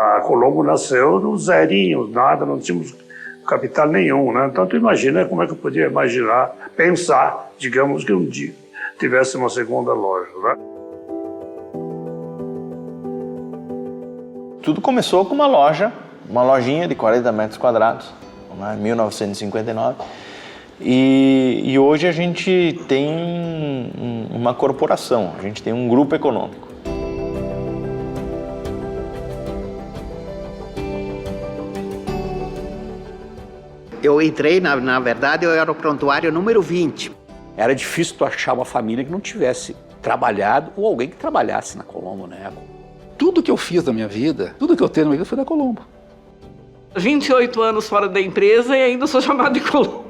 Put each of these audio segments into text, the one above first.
A Colombo nasceu do zerinho, nada, não tínhamos capital nenhum, né? Então tu imagina como é que eu podia imaginar, pensar, digamos que um dia tivesse uma segunda loja, né? Tudo começou com uma loja, uma lojinha de 40 metros quadrados, né, em 1959. E hoje a gente tem uma corporação, a gente tem um grupo econômico. Eu entrei, na verdade, eu era o prontuário número 20. Era difícil tu achar uma família que não tivesse trabalhado ou alguém que trabalhasse na Colombo, né? Tudo que eu fiz na minha vida, tudo que eu tenho na minha vida foi da Colombo. 28 anos fora da empresa e ainda sou chamado de Colombo.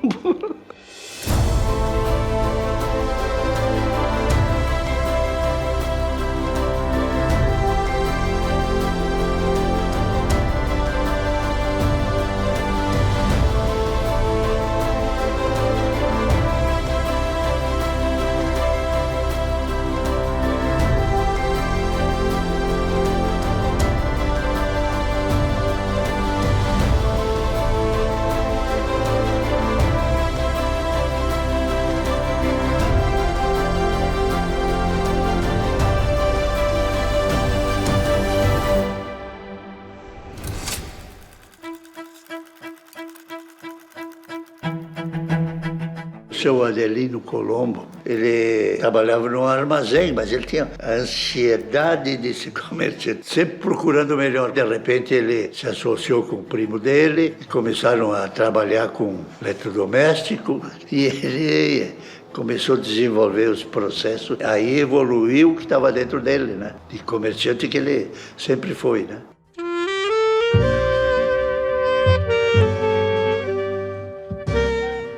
O seu Adelino Colombo, ele trabalhava num armazém, mas ele tinha a ansiedade de se comerciante, sempre procurando o melhor. De repente ele se associou com o primo dele, começaram a trabalhar com eletrodoméstico e ele começou a desenvolver os processos. Aí evoluiu o que estava dentro dele, né? De comerciante que ele sempre foi, né?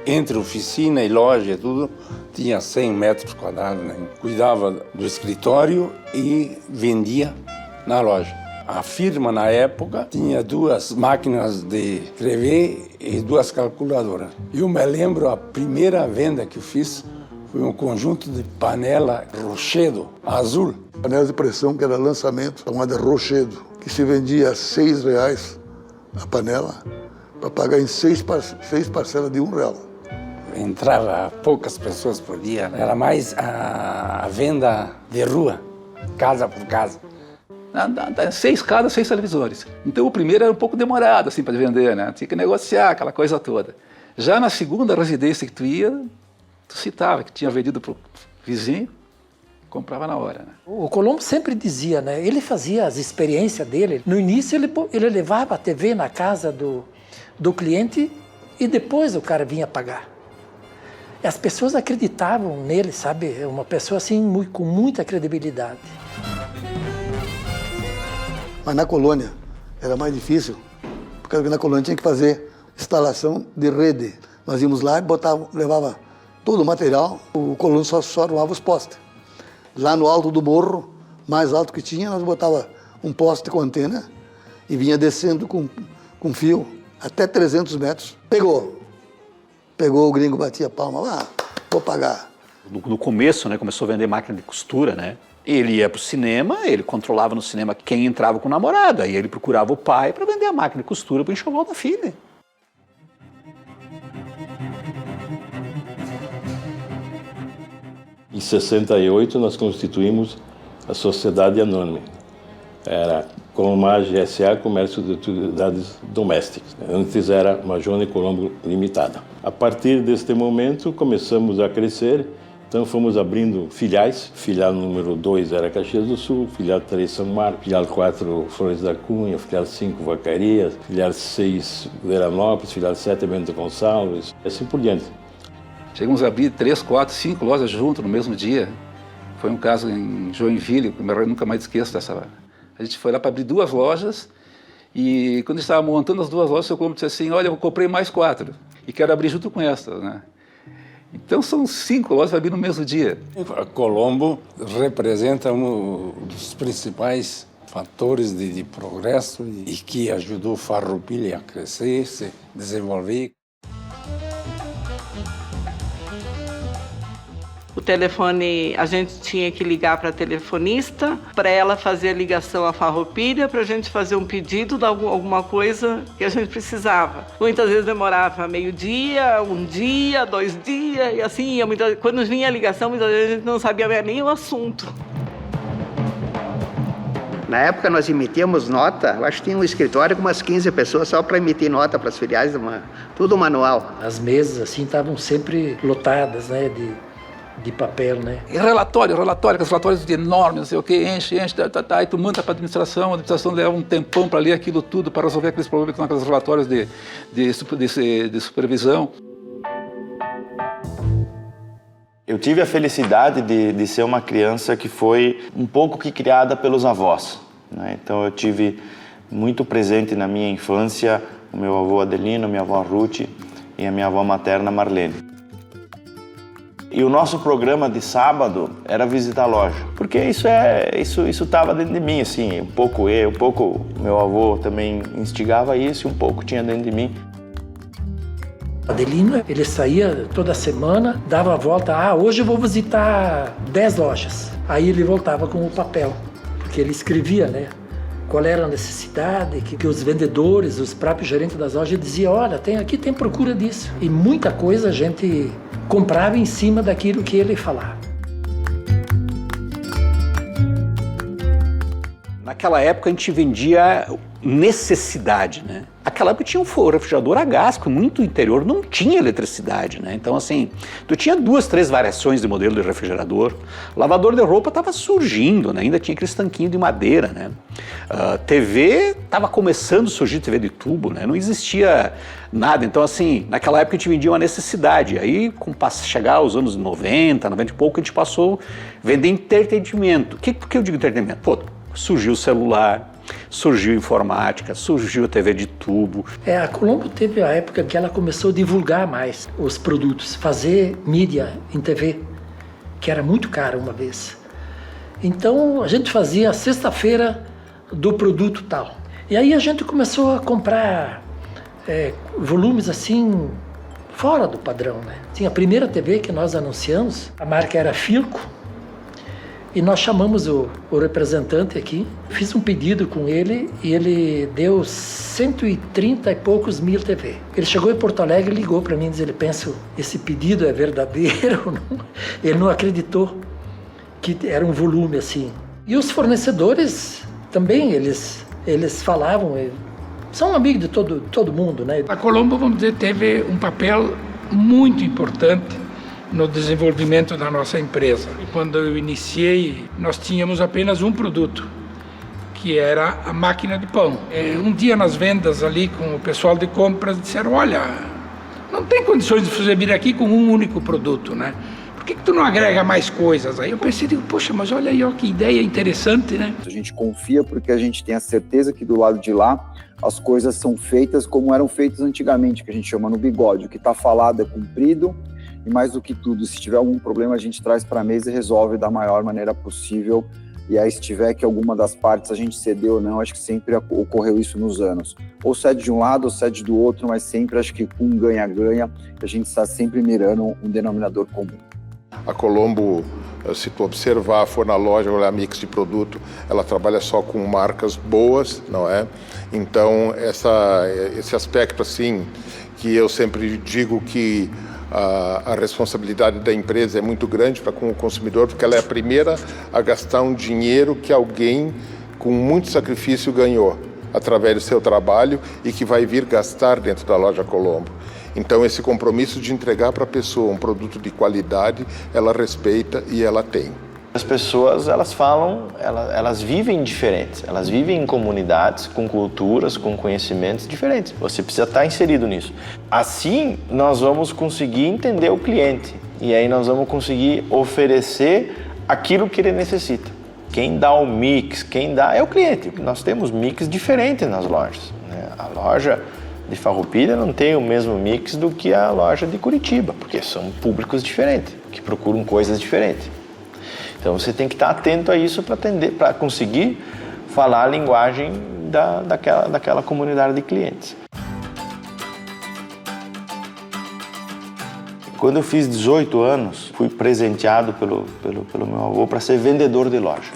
Entre oficina e loja, tudo, tinha 100 metros quadrados, né? Cuidava do escritório e vendia na loja. A firma, na época, tinha 2 máquinas de escrever e 2 calculadoras. Eu me lembro, a primeira venda que eu fiz foi um conjunto de panela Rochedo, azul. Panela de pressão, que era lançamento, chamada Rochedo, que se vendia a R$6 a panela, para pagar em 6 parcelas de R$1. Entrava poucas pessoas por dia. Era mais a venda de rua, casa por casa. 6 casas, 6 televisores. Então o primeiro era um pouco demorado assim, para vender, né? Tinha que negociar aquela coisa toda. Já na segunda residência que tu ia, tu citava que tinha vendido para o vizinho, comprava na hora, né? O Colombo sempre dizia, né? Ele fazia as experiências dele. No início ele levava a TV na casa do cliente e depois o cara vinha pagar. As pessoas acreditavam nele, sabe? Uma pessoa assim com muita credibilidade. Mas na colônia era mais difícil, porque na colônia tinha que fazer instalação de rede. Nós íamos lá e levava todo o material, o colono só arrumava os postes. Lá no alto do morro, mais alto que tinha, nós botava um poste com antena e vinha descendo com fio até 300 metros. Pegou o gringo, batia a palma, vou pagar. No começo, né, começou a vender máquina de costura, né? Ele ia pro cinema, ele controlava no cinema quem entrava com o namorado, aí ele procurava o pai para vender a máquina de costura para o enxoval da filha. Em 68 nós constituímos a Sociedade Anônima. Era Colomage S.A. Comércio de Utilidades Domésticas. Antes era Majone Colombo Limitada. A partir deste momento começamos a crescer, então fomos abrindo filiais. Filial número 2 era Caxias do Sul, filial 3 São Marcos, filial 4 Flores da Cunha, filial 5 Vacaria, filial 6 Veranópolis, filial 7 Bento Gonçalves, e assim por diante. Chegamos a abrir 3, 4, 5 lojas juntos no mesmo dia. Foi um caso em Joinville, que eu nunca mais esqueço dessa. A gente foi lá para abrir 2 lojas e quando estava montando as 2 lojas, o seu Colombo disse assim, olha, eu comprei mais 4 e quero abrir junto com estas, né? Então são 5 lojas para abrir no mesmo dia. A Colombo representa um dos principais fatores de progresso e que ajudou Farroupilha a crescer, se desenvolver. O telefone, a gente tinha que ligar para a telefonista, para ela fazer a ligação à Farroupilha, para a gente fazer um pedido de alguma coisa que a gente precisava. Muitas vezes demorava meio-dia, um dia, 2 dias, e assim ia. Quando vinha a ligação, muitas vezes a gente não sabia nem o assunto. Na época nós emitíamos nota, eu acho que tinha um escritório com umas 15 pessoas só para emitir nota para as filiais, tudo manual. As mesas assim estavam sempre lotadas, né, de papel, né? E relatórios enormes, não sei o que, enche, e tu manda para a administração leva um tempão para ler aquilo tudo, para resolver aqueles problemas que são aqueles relatórios de supervisão. Eu tive a felicidade de ser uma criança que foi um pouco que criada pelos avós, né? Então eu tive muito presente na minha infância o meu avô Adelino, minha avó Ruth e a minha avó materna Marlene. E o nosso programa de sábado era visitar a loja, porque isso estava dentro de mim, assim, um pouco meu avô também instigava isso, e um pouco tinha dentro de mim. Adelino, ele saía toda semana, dava a volta, hoje eu vou visitar 10 lojas. Aí ele voltava com o papel, porque ele escrevia, né? Qual era a necessidade, que os vendedores, os próprios gerentes das lojas diziam, olha, aqui tem procura disso. E muita coisa a gente comprava em cima daquilo que ele falava. Naquela época a gente vendia necessidade, né? Naquela época tinha um refrigerador a gás, porque muito interior não tinha eletricidade, né? Então, assim, tu tinha 2, 3 variações de modelo de refrigerador. Lavador de roupa estava surgindo, né? Ainda tinha aqueles tanquinhos de madeira, né? TV estava começando a surgir, TV de tubo, né? Não existia nada. Então, assim, naquela época a gente vendia uma necessidade. Aí, com chegar aos anos 90, 90 e pouco, a gente passou a vender entretenimento. Por que eu digo entretenimento? Pô, surgiu o celular, surgiu a informática, surgiu a TV de tubo. A Colombo teve a época que ela começou a divulgar mais os produtos, fazer mídia em TV, que era muito caro uma vez. Então a gente fazia a sexta-feira do produto tal. E aí a gente começou a comprar volumes assim, fora do padrão, né? Tinha a primeira TV que nós anunciamos, a marca era Filco, e nós chamamos o representante aqui, fiz um pedido com ele e ele deu 130 e poucos mil TV. Ele chegou em Porto Alegre e ligou para mim e disse, ele pensa, esse pedido é verdadeiro? Não? Ele não acreditou que era um volume assim. E os fornecedores também, eles falavam, são amigos de todo mundo, né? A Colombo, vamos dizer, teve um papel muito importante no desenvolvimento da nossa empresa. Quando eu iniciei, nós tínhamos apenas um produto, que era a máquina de pão. Um dia nas vendas ali com o pessoal de compras disseram, olha, não tem condições de você vir aqui com um único produto, né? Por que tu não agrega mais coisas? Aí eu pensei, poxa, mas olha aí, ó, que ideia interessante, né? A gente confia porque a gente tem a certeza que do lado de lá as coisas são feitas como eram feitas antigamente, que a gente chama no bigode. O que está falado é cumprido. E mais do que tudo, se tiver algum problema, a gente traz para a mesa e resolve da maior maneira possível. E aí, se tiver que alguma das partes a gente ceder ou não, acho que sempre ocorreu isso nos anos. Ou cede de um lado ou cede do outro, mas sempre acho que com ganha-ganha, a gente está sempre mirando um denominador comum. A Colombo, se tu observar, for na loja, olhar mix de produto, ela trabalha só com marcas boas, não é? Então, esse aspecto, assim, que eu sempre digo que a responsabilidade da empresa é muito grande para com o consumidor, porque ela é a primeira a gastar um dinheiro que alguém com muito sacrifício ganhou através do seu trabalho e que vai vir gastar dentro da loja Colombo. Então esse compromisso de entregar para a pessoa um produto de qualidade, ela respeita e ela tem. As pessoas, elas vivem diferentes, elas vivem em comunidades, com culturas, com conhecimentos diferentes. Você precisa estar inserido nisso. Assim, nós vamos conseguir entender o cliente e aí nós vamos conseguir oferecer aquilo que ele necessita. Quem dá o mix, é o cliente. Nós temos mix diferentes nas lojas, né? A loja de Farroupilha não tem o mesmo mix do que a loja de Curitiba, porque são públicos diferentes, que procuram coisas diferentes. Então você tem que estar atento a isso para conseguir falar a linguagem daquela comunidade de clientes. Quando eu fiz 18 anos, fui presenteado pelo meu avô para ser vendedor de loja.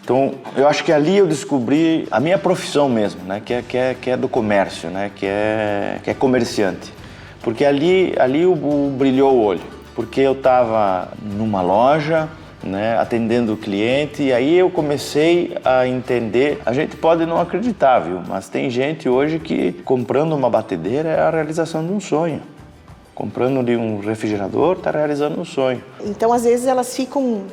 Então, eu acho que ali eu descobri a minha profissão mesmo, né? Que é do comércio, né? Que é comerciante. Porque ali brilhou o olho. Porque eu estava numa loja, né, atendendo o cliente, e aí eu comecei a entender. A gente pode não acreditar, viu? Mas tem gente hoje que comprando uma batedeira é a realização de um sonho. Comprando ali um refrigerador, está realizando um sonho. Então, às vezes, elas ficam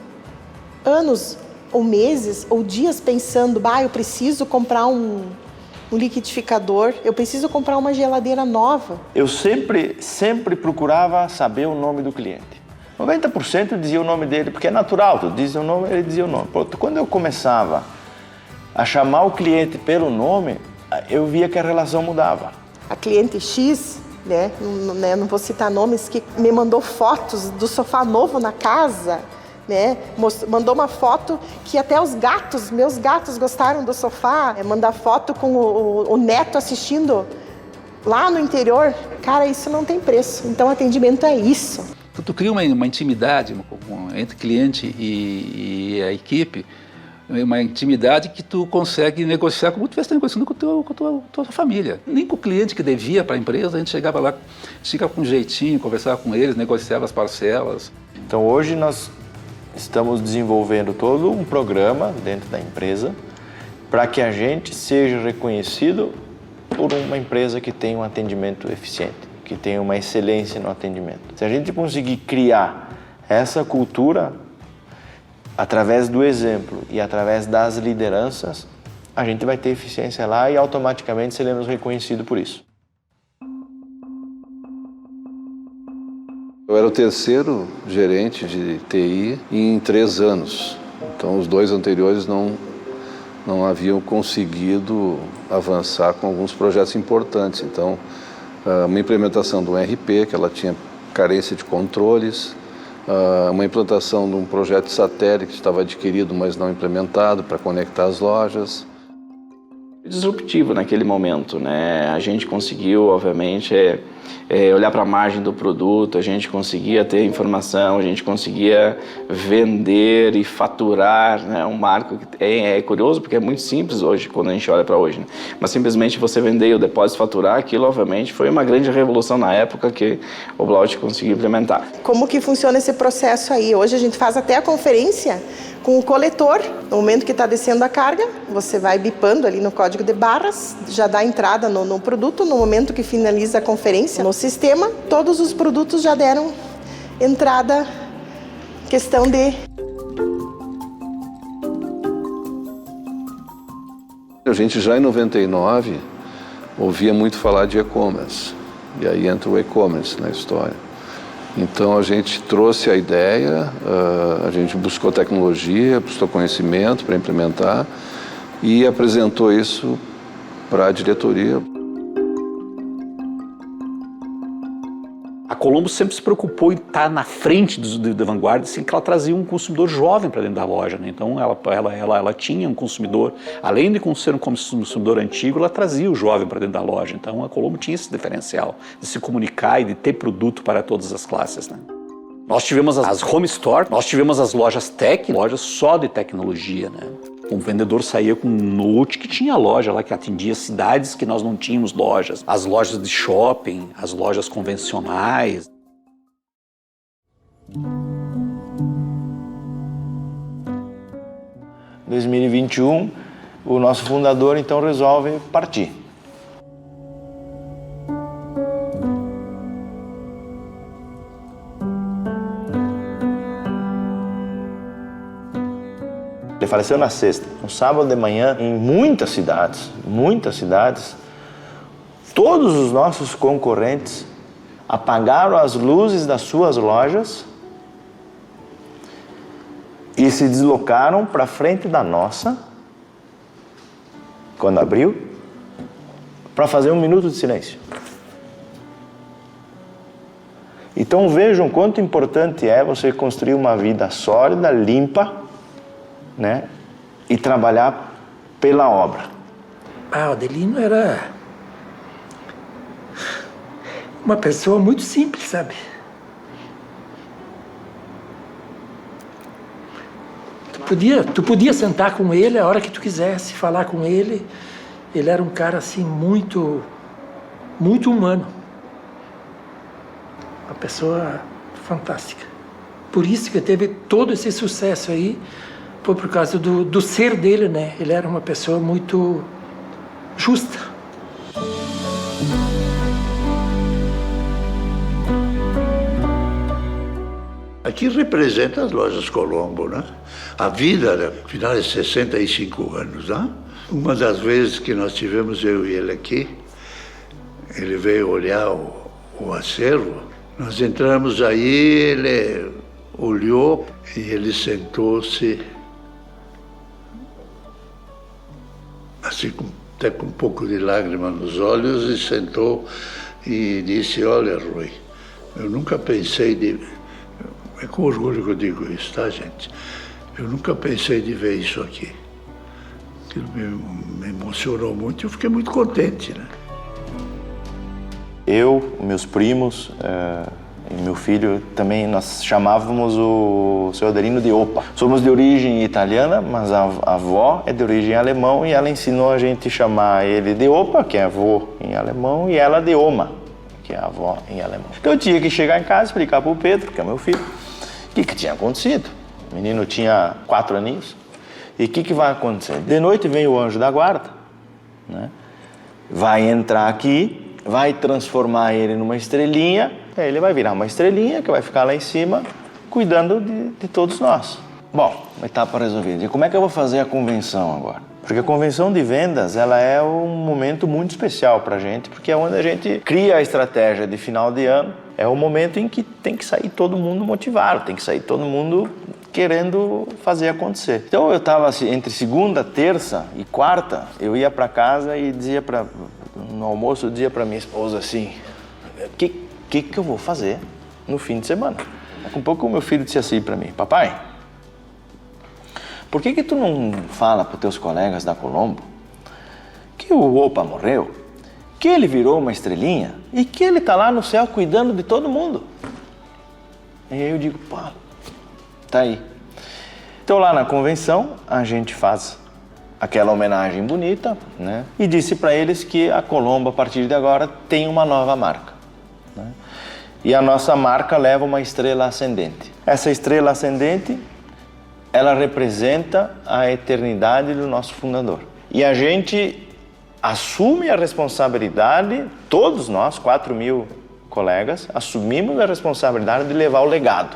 anos, ou meses, ou dias pensando, eu preciso comprar um liquidificador, eu preciso comprar uma geladeira nova. Eu sempre procurava saber o nome do cliente. 90% dizia o nome dele, porque é natural, tu diz o nome, ele dizia o nome. Quando eu começava a chamar o cliente pelo nome, eu via que a relação mudava. A cliente X, né, não vou citar nomes, que me mandou fotos do sofá novo na casa, né, mandou uma foto que até meus gatos gostaram do sofá, mandar foto com o neto assistindo lá no interior. Cara, isso não tem preço. Então, atendimento é isso. Tu cria uma intimidade entre cliente e a equipe, uma intimidade que tu consegue negociar como tu estivesse negociando com a tua família. Nem com o cliente que devia para a empresa, a gente chegava lá, chegava com um jeitinho, conversava com eles, negociava as parcelas. Então hoje nós estamos desenvolvendo todo um programa dentro da empresa para que a gente seja reconhecido por uma empresa que tem um atendimento eficiente, que tem uma excelência no atendimento. Se a gente conseguir criar essa cultura através do exemplo e através das lideranças, a gente vai ter eficiência lá e automaticamente seremos reconhecidos por isso. Eu era o terceiro gerente de TI em 3 anos. Então, os 2 anteriores não haviam conseguido avançar com alguns projetos importantes. Então, uma implementação do ERP, que ela tinha carência de controles, uma implantação de um projeto de satélite que estava adquirido, mas não implementado, para conectar as lojas. Disruptivo naquele momento, né? A gente conseguiu, obviamente, olhar para a margem do produto, a gente conseguia ter informação, a gente conseguia vender e faturar, né? Um marco que é curioso porque é muito simples hoje, quando a gente olha para hoje, né? Mas simplesmente você vender o depósito, faturar, aquilo obviamente foi uma grande revolução na época que o Blaut conseguiu implementar. Como que funciona esse processo aí? Hoje a gente faz até a conferência com o coletor. No momento que está descendo a carga, você vai bipando ali no código de barras, já dá entrada no produto. No momento que finaliza a conferência, no sistema, todos os produtos já deram entrada, questão de... A gente já em 99 ouvia muito falar de e-commerce, e aí entra o e-commerce na história. Então a gente trouxe a ideia, a gente buscou tecnologia, buscou conhecimento para implementar e apresentou isso para a diretoria. A Colombo sempre se preocupou em estar na frente da vanguarda, assim, que ela trazia um consumidor jovem para dentro da loja, né? Então ela tinha um consumidor, além de ser um consumidor antigo, ela trazia o jovem para dentro da loja. Então a Colombo tinha esse diferencial de se comunicar e de ter produto para todas as classes, né? Nós tivemos as home store, nós tivemos as lojas tech, lojas só de tecnologia, né? Um vendedor saía com um note que tinha loja lá que atendia cidades que nós não tínhamos lojas. As lojas de shopping, as lojas convencionais. Em 2021, o nosso fundador então resolve partir. Ele faleceu na sexta. No sábado de manhã, em muitas cidades, todos os nossos concorrentes apagaram as luzes das suas lojas e se deslocaram para frente da nossa, quando abriu, para fazer 1 minuto de silêncio. Então vejam quanto importante é você construir uma vida sólida, limpa, né? E trabalhar pela obra. O Adelino era uma pessoa muito simples, sabe? Tu podia sentar com ele a hora que tu quisesse, falar com ele. Ele era um cara assim muito, muito humano. Uma pessoa fantástica. Por isso que teve todo esse sucesso aí, foi por causa do ser dele, né? Ele era uma pessoa muito justa. Aqui representa as lojas Colombo, né? A vida, afinal, de 65 anos, né? Uma das vezes que nós tivemos, eu e ele aqui, ele veio olhar o acervo. Nós entramos aí, ele olhou e ele sentou-se, assim, até com um pouco de lágrima nos olhos, e sentou e disse: olha, Rui, eu nunca pensei de... É com orgulho que eu digo isso, tá, gente? Eu nunca pensei de ver isso aqui. Aquilo me emocionou muito e eu fiquei muito contente, né? Eu, meus primos e meu filho também, nós chamávamos o seu Adelino de Opa. Somos de origem italiana, mas a avó é de origem alemã e ela ensinou a gente a chamar ele de Opa, que é avô em alemão, e ela de Oma, que é avó em alemão. Então eu tinha que chegar em casa e explicar para o Pedro, que é meu filho, o que tinha acontecido. O menino tinha 4 aninhos. E o que vai acontecer? De noite vem o anjo da guarda, né? Vai entrar aqui, vai transformar ele numa estrelinha, aí ele vai virar uma estrelinha que vai ficar lá em cima, cuidando de todos nós. Bom, etapa resolvida. E como é que eu vou fazer a convenção agora? Porque a convenção de vendas, ela é um momento muito especial para a gente, porque é onde a gente cria a estratégia de final de ano. É o momento em que tem que sair todo mundo motivado, tem que sair todo mundo querendo fazer acontecer. Então eu estava assim, entre segunda, terça e quarta, eu ia para casa e dizia no almoço eu dizia para minha esposa assim: o que eu vou fazer no fim de semana? Um pouco o meu filho disse assim para mim: papai, por que tu não fala para os teus colegas da Colombo que o Opa morreu, que ele virou uma estrelinha e que ele está lá no céu cuidando de todo mundo? E aí eu digo: pá, tá aí. Então lá na convenção a gente faz aquela homenagem bonita, né? E disse para eles que a Colombo a partir de agora tem uma nova marca, né? E a nossa marca leva uma estrela ascendente. Essa estrela ascendente, ela representa a eternidade do nosso fundador. E a gente assume a responsabilidade, todos nós, 4.000 colegas, assumimos a responsabilidade de levar o legado,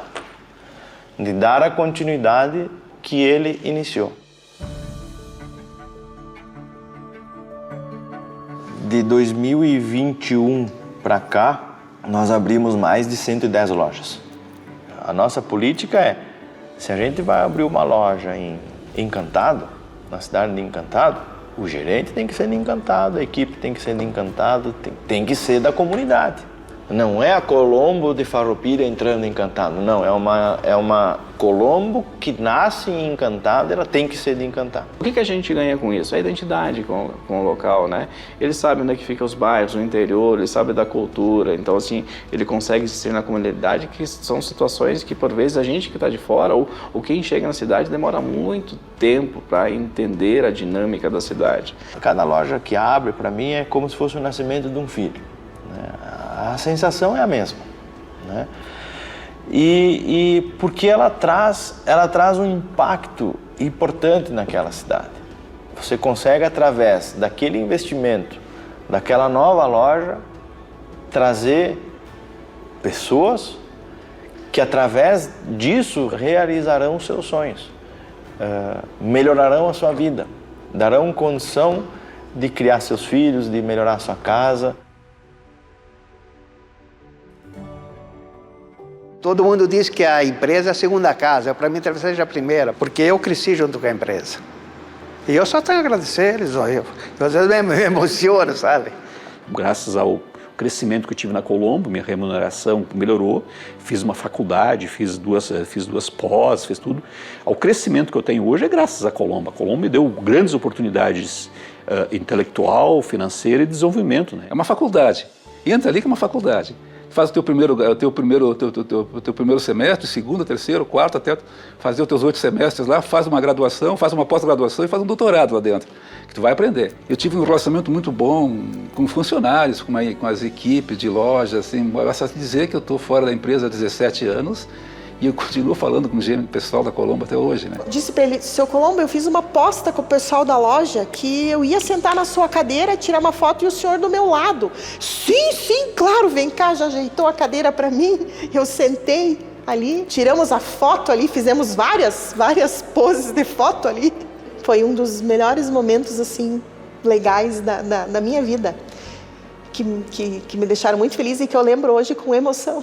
de dar a continuidade que ele iniciou. De 2021 para cá, nós abrimos mais de 110 lojas. A nossa política é: se a gente vai abrir uma loja em Encantado, na cidade de Encantado, o gerente tem que ser de Encantado, a equipe tem que ser de Encantado, tem que ser da comunidade. Não é a Colombo de Farroupilha entrando em Encantado, não, é uma Colombo que nasce em Encantado, ela tem que ser de Encantado. O que a gente ganha com isso? A identidade com o local, né? Ele sabe onde é que ficam os bairros, no interior, ele sabe da cultura, então assim, ele consegue se ser na comunidade, que são situações que por vezes a gente que está de fora, ou quem chega na cidade, demora muito tempo para entender a dinâmica da cidade. Cada loja que abre, para mim, é como se fosse o nascimento de um filho, né? A sensação é a mesma, né? E porque ela traz um impacto importante naquela cidade. Você consegue, através daquele investimento, daquela nova loja, trazer pessoas que, através disso, realizarão os seus sonhos, melhorarão a sua vida, darão condição de criar seus filhos, de melhorar a sua casa. Todo mundo diz que a empresa é a segunda casa. Para mim, talvez seja a primeira, porque eu cresci junto com a empresa. E eu só tenho a agradecer eles. Eu às vezes me emociono, sabe? Graças ao crescimento que eu tive na Colombo, minha remuneração melhorou, fiz uma faculdade, fiz duas pós, fiz tudo. O crescimento que eu tenho hoje é graças à Colombo. A Colombo me deu grandes oportunidades intelectual, financeira e desenvolvimento, né? É uma faculdade. Entra ali que é uma faculdade. faz o teu primeiro semestre, segundo, terceiro, quarto, até fazer os teus 8 semestres lá, faz uma graduação, faz uma pós-graduação e faz um doutorado lá dentro, que tu vai aprender. Eu tive um relacionamento muito bom com funcionários, com as equipes de loja, assim, basta dizer que eu estou fora da empresa há 17 anos e eu continuo falando com o pessoal da Colombo até hoje, né? Disse para ele, seu Colombo, eu fiz uma aposta com o pessoal da loja que eu ia sentar na sua cadeira, tirar uma foto e o senhor do meu lado. Sim, sim, claro, vem cá, já ajeitou a cadeira para mim. Eu sentei ali, tiramos a foto ali, fizemos várias poses de foto ali. Foi um dos melhores momentos, assim, legais da minha vida, que me deixaram muito feliz e que eu lembro hoje com emoção.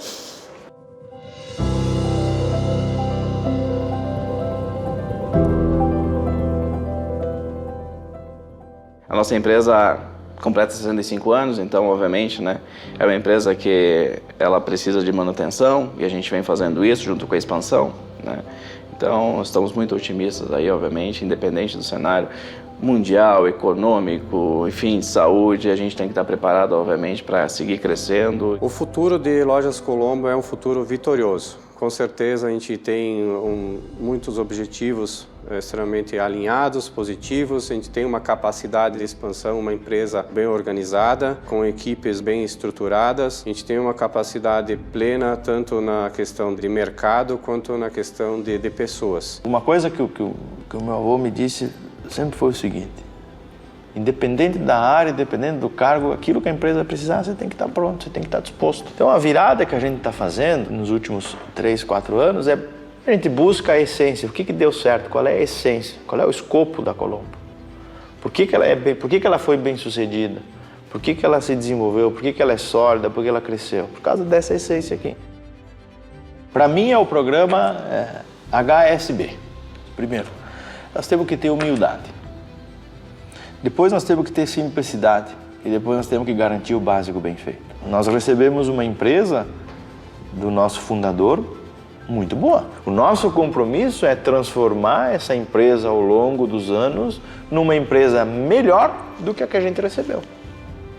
A nossa empresa completa 65 anos, então, obviamente, né, é uma empresa que ela precisa de manutenção e a gente vem fazendo isso junto com a expansão, né? Então, estamos muito otimistas aí, obviamente, independente do cenário mundial, econômico, enfim, de saúde, a gente tem que estar preparado, obviamente, para seguir crescendo. O futuro de Lojas Colombo é um futuro vitorioso. Com certeza a gente tem muitos objetivos extremamente alinhados, positivos. A gente tem uma capacidade de expansão, uma empresa bem organizada, com equipes bem estruturadas. A gente tem uma capacidade plena tanto na questão de mercado quanto na questão de pessoas. Uma coisa que o meu avô me disse sempre foi o seguinte: independente da área, independente do cargo, aquilo que a empresa precisar, você tem que estar pronto, você tem que estar disposto. Então a virada que a gente está fazendo nos últimos 3, 4 anos é a gente busca a essência. O que deu certo? Qual é a essência? Qual é o escopo da Colombo? Por que ela foi bem sucedida? Por que ela se desenvolveu? Por que ela é sólida? Por que ela cresceu? Por causa dessa essência aqui. Para mim é o programa HSB. Primeiro, nós temos que ter humildade. Depois nós temos que ter simplicidade. E depois nós temos que garantir o básico bem feito. Nós recebemos uma empresa do nosso fundador muito boa. O nosso compromisso é transformar essa empresa ao longo dos anos numa empresa melhor do que a a gente recebeu.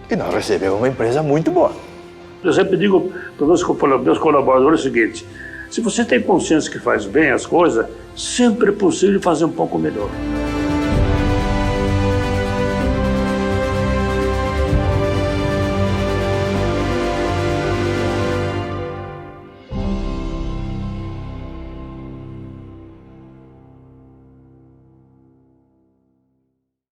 E nós recebemos uma empresa muito boa. Eu sempre digo para os meus colaboradores o seguinte: se você tem consciência que faz bem as coisas, sempre é possível fazer um pouco melhor.